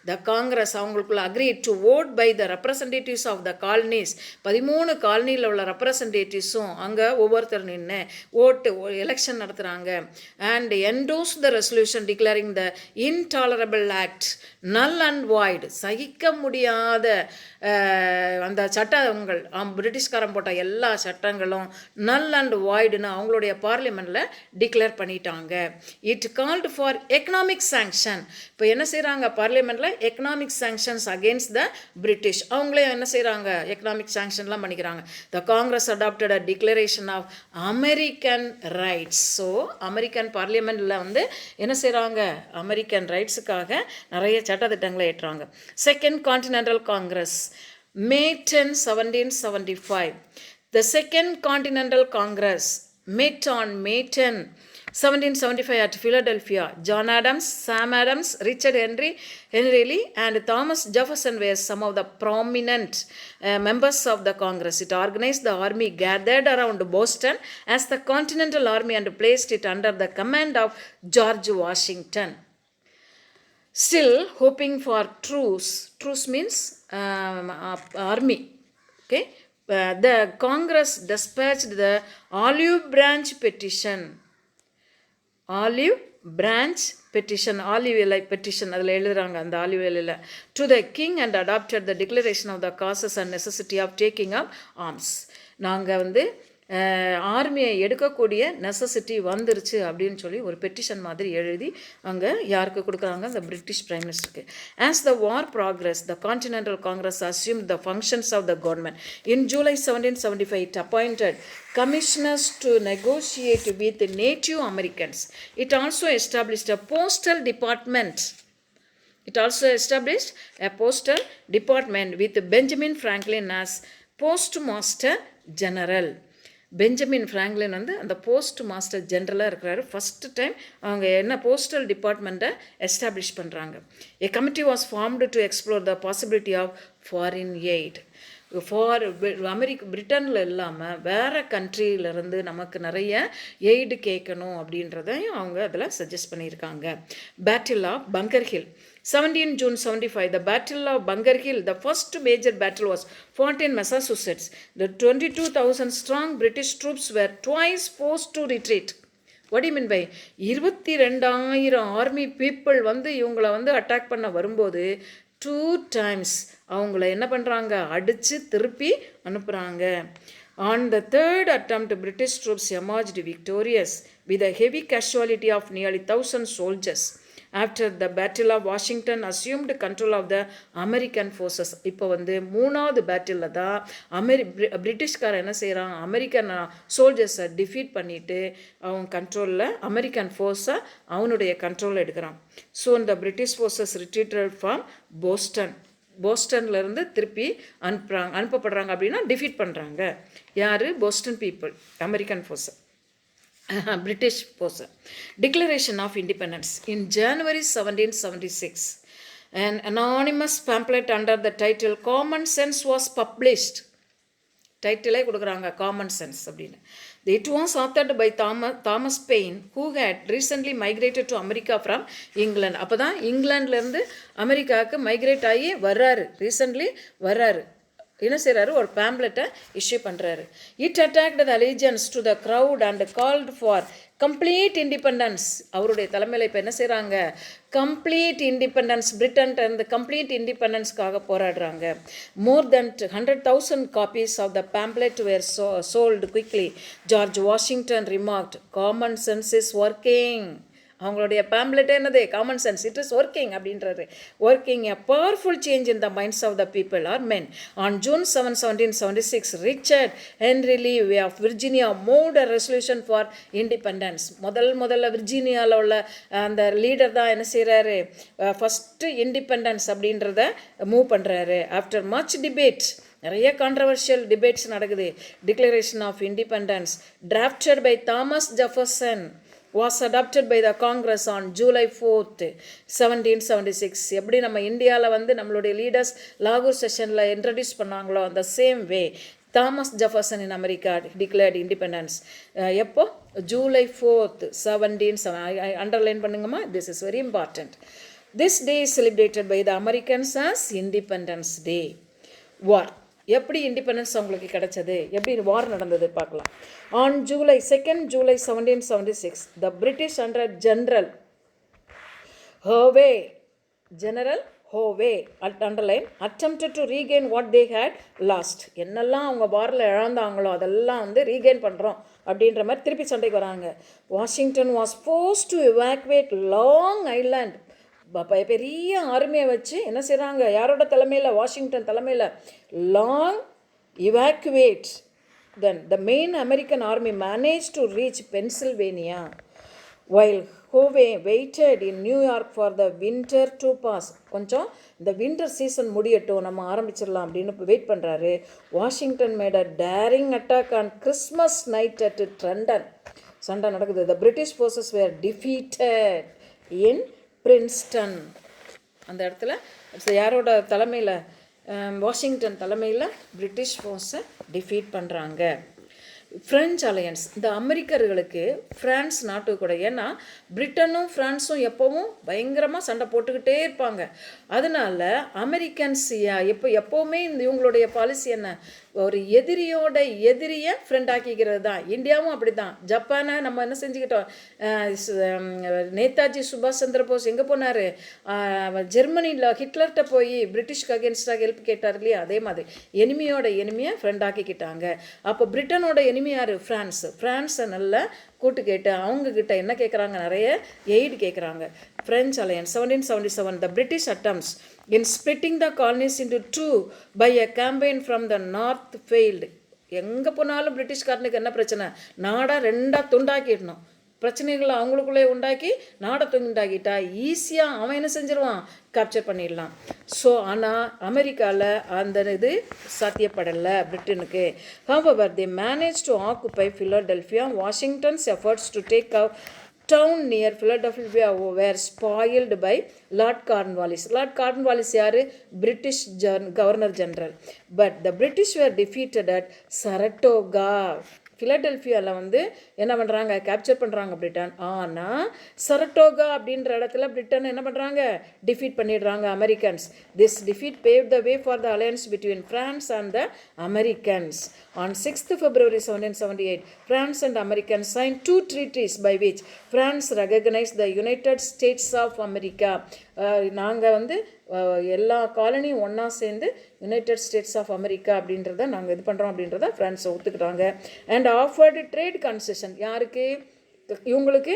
The Congress அவங்களுக்குள்ள agreed to vote by the representatives of the colonies. 13 காலனியில் உள்ள ரெப்ரசன்டேட்டிவ்ஸும் அங்கே ஒவ்வொருத்தர் நின்று எலெக்ஷன் நடத்துகிறாங்க. And endorse the resolution declaring the intolerable act null and void. சகிக்க முடியாத அந்த சட்டங்கள், பிரிட்டிஷ்காரன் போட்ட எல்லா சட்டங்களும் நல் அண்ட் வாய்டுன்னு அவங்களுடைய பார்லிமெண்ட்டில் டிக்ளேர் பண்ணிட்டாங்க. It called for economic sanction. இப்போ என்ன செய்கிறாங்க பார்லிமெண்ட்டில், economic sanctions against the British. அவங்களே என்ன செய்கிறாங்க, எக்கனாமிக் சாங்ஷன்லாம் பண்ணிக்கிறாங்க. The Congress adopted a declaration of American rights. So American பார்லிமெண்ட்டில் என்ன செய்கிறாங்க, அமெரிக்கன் ரைட்ஸுக்காக நிறைய சட்டத்திட்டங்களை ஏற்றுறாங்க. Second continental Congress May 10, 1775. The Second Continental Congress met on May 10, 1775 at Philadelphia. John Adams, Sam Adams, Richard Henry Lee and Thomas Jefferson were some of the prominent members of the Congress. It organized the army gathered around Boston as the Continental Army and placed it under the command of George Washington. Still hoping for truce means army. Okay, the Congress dispatched the olive branch petition, olive இலை petition அதில் எழுதுகிறாங்க, அந்த olive இலையில், to the king and adopted the declaration of the causes and necessity of taking up arms. நாங்கள் ஆர்மியை எடுக்கக்கூடிய necessity வந்துருச்சு அப்படின்னு சொல்லி ஒரு பெட்டிஷன் மாதிரி எழுதி அங்கே யாருக்கு கொடுக்குறாங்க, the British Prime Ministerக்கு. As the war progressed, the Continental Congress assumed the functions of the government. In July 1775, it appointed commissioners to negotiate with Native Americans. It also established a postal department. With Benjamin Franklin as Postmaster General. Benjamin Franklin அந்த post master ஜென்ரலாக இருக்கிறாரு. First time அவங்க என்ன postal டிபார்ட்மெண்ட்டை establish பண்ணுறாங்க. A committee was formed to explore the possibility of foreign aid. பிரிட்டனில் இல்லாமல் வேறு கண்ட்ரியிலேருந்து நமக்கு நிறைய எய்டு கேட்கணும் அப்படின்றதையும் அவங்க அதில் சஜஸ்ட் பண்ணியிருக்காங்க. Battle of Bunker Hill 17 June 1775, the Battle of Bunker Hill, the first major battle, was fought in Massachusetts. The 22,000 strong British troops were twice forced to retreat. What do you mean by 22,000 army people இவங்களை attack பண்ண வரும்போது 2 times அவங்கள என்ன பண்ணுறாங்க, அடித்து திருப்பி அனுப்புகிறாங்க. On the third attempt, British troops emerged victorious with a heavy casualty of nearly 1,000 soldiers. After the Battle of Washington assumed control of the American forces. இப்போ வந்து மூணாவது பேட்டிலில் தான் பிரிட்டிஷ்காரன் என்ன செய்கிறான், அமெரிக்கன் சோல்ஜர்ஸை டிஃபீட் பண்ணிவிட்டு அவன் கண்ட்ரோலில் அமெரிக்கன் ஃபோர்ஸை அவனுடைய கண்ட்ரோலில் எடுக்கிறான். ஸோ இந்த பிரிட்டிஷ் ஃபோர்ஸஸ் ரிட்ரீட்டட் ஃப்ரம் போஸ்டன்லேருந்து திருப்பி அனுப்பப்படுறாங்க அப்படின்னா டிஃபீட் பண்ணுறாங்க. யார்? போஸ்டன் பீப்புள், அமெரிக்கன் ஃபோர்ஸை, British force. Declaration of Independence. In January 1776, an anonymous pamphlet under the title Common Sense was published. டைட்டிலே கொடுக்குறாங்க, காமன் சென்ஸ் அப்படின்னு. It was authored by Thomas Paine, who had recently migrated to America from England. அப்போ தான் இங்கிலாந்துலேருந்து அமெரிக்காவுக்கு migrate ஆகி வர்றாரு, recently வர்றாரு. என்ன செய்கிறாரு, ஒரு பேம்ப்ளெட்டை இஷ்யூ பண்ணுறாரு. It attacked the allegiance to the crown and called for complete independence. அவருடைய தலைமையில் இப்போ என்ன செய்கிறாங்க, கம்ப்ளீட் இண்டிபெண்டன்ஸ், பிரிட்டன் இருந்து கம்ப்ளீட் இண்டிபெண்டன்ஸ்க்காக போராடுறாங்க. More then 100,000 copies of the pamphlet were sold quickly. George Washington remarked, Common Sense is working. அவங்களுடைய pamphlet என்னது, Common Sense, it is working அப்படின்றது. Working a powerful change in the minds of the people or men. On June 7, 1776, Richard Henry Lee of Virginia moved a resolution for independence. முதல்ல விர்ஜீனியாவில் உள்ள அந்த leader தான் என்ன செய்கிறாரு, first independence அப்படின்றத move பண்ணுறாரு. ஆஃப்டர் மச் டிபேட், நிறைய கான்ட்ரவர்ஷியல் டிபேட்ஸ் நடக்குது. Declaration of independence drafted by Thomas Jefferson was adopted by the Congress on July 4th, 1776. எப்படி நம்ம இந்தியாவில் வந்து நம்மளுடைய லீடர்ஸ் லாகூர் செஷனில் இன்ட்ரடியூஸ் பண்ணாங்களோ அந்த same way Thomas Jefferson in America declared independence. எப்போ? July 4th, 1770. அண்டர்லைன் பண்ணுங்கம்மா, this is very important. This day is celebrated by the Americans as Independence Day. War, எப்படி இண்டிபெண்டன்ஸ் அவங்களுக்கு கிடைச்சது, எப்படி வார் நடந்தது பார்க்கலாம். On July 2nd, 1776, the British under general Howe underline attempted to regain what they had lost. என்னெல்லாம் அவங்க வாரில் இழந்தாங்களோ அதெல்லாம் வந்து ரீகெயின் பண்ணுறோம் அப்படின்ற மாதிரி திருப்பி சண்டைக்கு வராங்க. Washington was forced to evacuate long island. பெரிய ஆர்மியை வச்சு என்ன செய்கிறாங்க, யாரோட தலைமையில், வாஷிங்டன் தலைமையில் long evacuate. Then the main American army managed to reach Pennsylvania while Hovey waited in New York for the winter to pass. கொஞ்சம் இந்த வின்டர் சீசன் முடியட்டும், நம்ம ஆரம்பிச்சிடலாம் அப்படின்னு வெயிட் பண்ணுறாரு. Washington made a daring attack on Christmas night at Trenton. சண்டை நடக்குது. The British forces were defeated in Princeton. அந்த இடத்துல யாரோட தலைமையில், வாஷிங்டன் தலைமையில் பிரிட்டிஷ் ஃபோர்ஸை டிஃபீட் பண்ணுறாங்க. ஃப்ரெஞ்ச் அலையன்ஸ், இந்த அமெரிக்கர்களுக்கு ஃப்ரான்ஸ் நாட்டு கூட, ஏன்னா பிரிட்டனும் ஃப்ரான்ஸும் எப்போவும் பயங்கரமாக சண்டை போட்டுக்கிட்டே இருப்பாங்க. அதனால அமெரிக்கன்ஸ் எப்போவுமே இவங்களுடைய பாலிசி என்ன, ஒரு எதிரியோட எதிரியை ஃப்ரெண்ட் ஆக்கிக்கிறது தான். இந்தியாவும் அப்படி தான். ஜப்பானை நம்ம என்ன செஞ்சுக்கிட்டோம், நேதாஜி சுபாஷ் சந்திர போஸ் எங்கே போனார், ஜெர்மனியில் ஹிட்லர்கிட்ட போய் பிரிட்டிஷ்க்கு அகேன்ஸ்டாக ஹெல்ப் கேட்டார் இல்லையா, அதே மாதிரி எனிமியோட எனிமியை ஃப்ரெண்ட் ஆக்கிக்கிட்டாங்க. அப்போ பிரிட்டனோட எனிமி யார், ஃப்ரான்ஸை நல்லா கூட்டு கேட்டு அவங்கக்கிட்ட என்ன கேட்குறாங்க, நிறைய எய்டு கேட்குறாங்க. French alliance 1777, the British attempts in splitting the colonies into two by a campaign from the north failed. எங்கே போனாலும் பிரிட்டிஷ்காரனுக்கு என்ன பிரச்சனை, நாடாக ரெண்டாக துண்டாக்கிடணும். பிரச்சனைகளை அவங்களுக்குள்ளே உண்டாக்கி நாடை துண்டாக்கிட்டா ஈஸியாக அவன் என்ன செஞ்சிருவான், கேப்சர் பண்ணிடலாம். ஸோ ஆனால் அமெரிக்காவில் அந்த இது சாத்தியப்படலை பிரிட்டனுக்கு. However, they managed to occupy Philadelphia. Washington's efforts to take a town near Philadelphia were spoiled by Lord Cornwallis. Lord Cornwallis யார், British governor general. But the British were defeated at Saratoga. ஃபிலடெல்ஃபியாவில் வந்து என்ன பண்ணுறாங்க, capture பண்ணுறாங்க Britain. ஆனால் சரட்டோகா அப்படின்ற இடத்துல Britain என்ன பண்ணுறாங்க, டிஃபீட் பண்ணிடுறாங்க Americans. This defeat பேவ் the way for the alliance between France and the Americans. On 6th February 1778, France and Americans signed two treaties by which France recognized the United States of America. நாங்கள் வந்து எல்லா காலனியும் ஒன்றா சேர்ந்து United states of America அப்படின்றத நாங்கள் இது பண்ணுறோம் அப்படின்றத ஃப்ரான்ஸை ஒத்துக்கிட்டாங்க. அண்ட் ஆஃபர்டு ட்ரேட் கன்செஷன், யாருக்கு? இவங்களுக்கு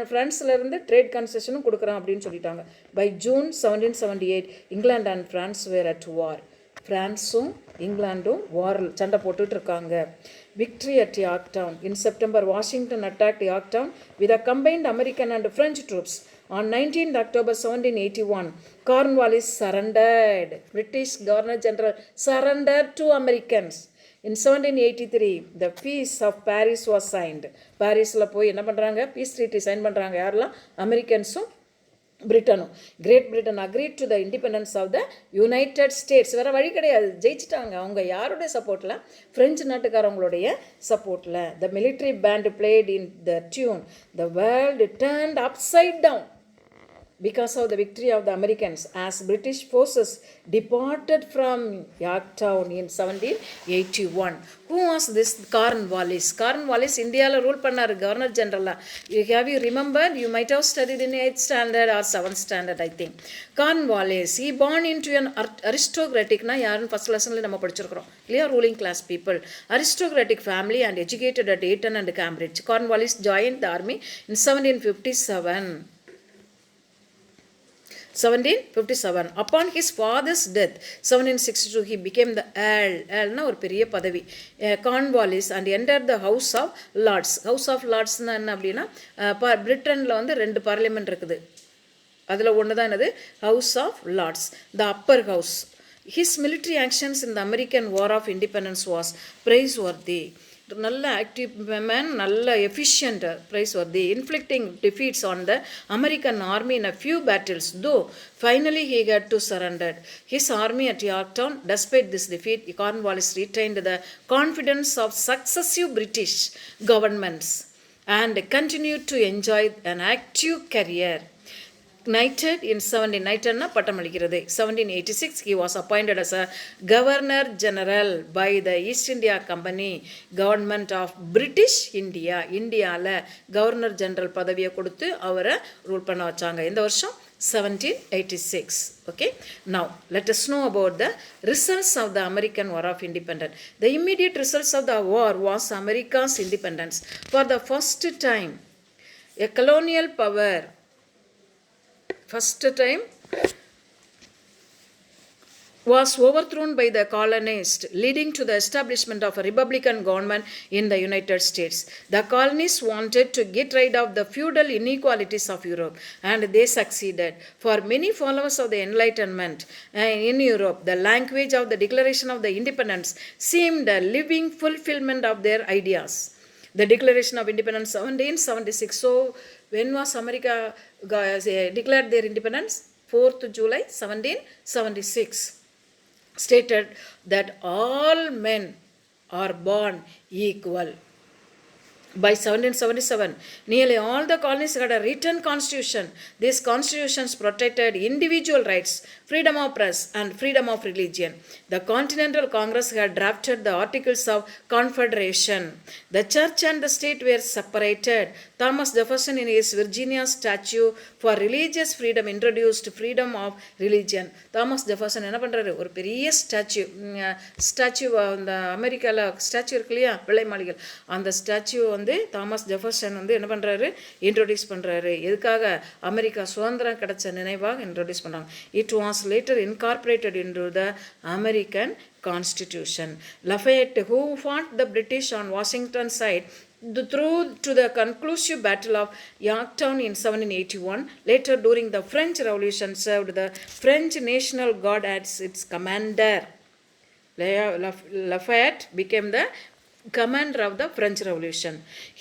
ஃப்ரான்ஸ்லேருந்து ட்ரேட் கன்செஷனும் கொடுக்குறோம் அப்படின்னு சொல்லிட்டாங்க. By June 1778 England and France were at war. ஃப்ரான்ஸும் இங்கிலாண்டும் வாரில் சண்டை போட்டுட்டு இருக்காங்க. Victory at Yorktown. In September Washington attacked Yorktown with a combined American and French troops. On 19th October 1781, Cornwallis surrendered. British Governor General surrendered to Americans. In 1783, the Peace of Paris was signed. பாரிஸில் போய் என்ன பண்ணுறாங்க? Piece treaty sign பண்ணுறாங்க. யாரெல்லாம்? அமெரிக்கன்ஸும் பிரிட்டனும். Great Britain agreed to the independence of the United States. வேறு வழி கிடையாது, ஜெயிச்சிட்டாங்க. அவங்க யாருடைய சப்போர்ட்டில்? ஃப்ரெஞ்சு நாட்டுக்காரவங்களுடைய சப்போர்ட்டில். The military band played in the tune the world turned upside down because of the victory of the Americans as British forces departed from Yorktown in 1781. Who was this Cornwallis? Cornwallis Indiaல rule பண்ணார் governor ஜெனரலாக. Have you remembered? You might have studied in 8th standard or 7th standard, I think. Cornwallis, he born into an aristocratic, யாருன்னு first லெசனில் நம்ம படிச்சிருக்கிறோம் இல்லையா, ruling class people, aristocratic family and educated at Eton and Cambridge. Cornwallis joined the army in 1757. Upon his father's death, 1762, he became the Earl. Earlna ஒரு பெரிய பதவி. Cornwallis and entered the House of Lords. House of Lords என்ன அப்படின்னா, பிரிட்டனில் வந்து 2 parliament இருக்குது. அதில் ஒன்று தான் என்னது? House of Lords, the upper house. His military actions in the American War of Independence was praiseworthy. நல்ல ஆக்டிவ் மேன், நல்ல efficient, praiseworthy, inflicting defeats on the American army in a few battles, though finally he had to surrender his army at Yorktown. Despite this defeat, Cornwallis retained the confidence of successive British governments and continued to enjoy an active career. Knighted in 1790 பட்டம் அளிக்கிறது. 1786 he was appointed as a governor general by the East India Company government of British India. இந்தியாவில் governor general பதவியை கொடுத்து அவரை rule பண்ண வச்சாங்க. இந்த வருஷம் 1786. Okay, now let us know about the results of the American War of Independence. The immediate results of the war was America's independence. For the first time, a colonial power was overthrown by the colonists, leading to the establishment of a republican government in the United States. The colonists wanted to get rid of the feudal inequalities of Europe, and they succeeded. For many followers of the Enlightenment in Europe, the language of the Declaration of the Independence seemed a living fulfillment of their ideas. The Declaration of Independence 1776. So, when was America declared their independence? 4th July 1776. Stated that all men are born equal. By 1777, nearly all the colonies had a written constitution. These constitutions protected individual rights, freedom of press, and freedom of religion. The Continental Congress had drafted the Articles of Confederation. The church and the state were separated. Thomas Jefferson, in his Virginia statute for religious freedom, introduced freedom of religion. Thomas Jefferson என்ன பண்ணுறாரு? ஒரு பெரிய statue அந்த அமெரிக்காவில் statue இருக்கு இல்லையா, வெள்ளை மாளிகள், அந்த ஸ்டாச்சு வந்து தாமஸ் ஜெஃபர்சன் வந்து என்ன பண்ணுறாரு? இன்ட்ரோடியூஸ் பண்ணுறாரு. எதுக்காக? அமெரிக்கா சுதந்திரம் கிடைச்ச நினைவாக இன்ட்ரோடியூஸ் பண்ணாங்க. It was later incorporated into the American constitution. Lafayette, who fought the British on Washington side through to the conclusive Battle of Yorktown in 1781, later during the French Revolution served the French National Guard as its commander. Lafayette became the commander of the French Revolution.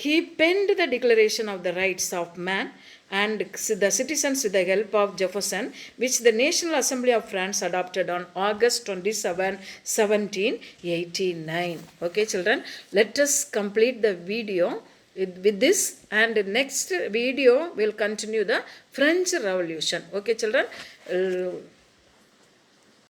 He penned the Declaration of the Rights of Man and the Citizens with the help of Jefferson, which the National Assembly of France adopted on August 27, 1789. Okay, children, let us complete the video with this, and next video will continue the French Revolution. Okay, children.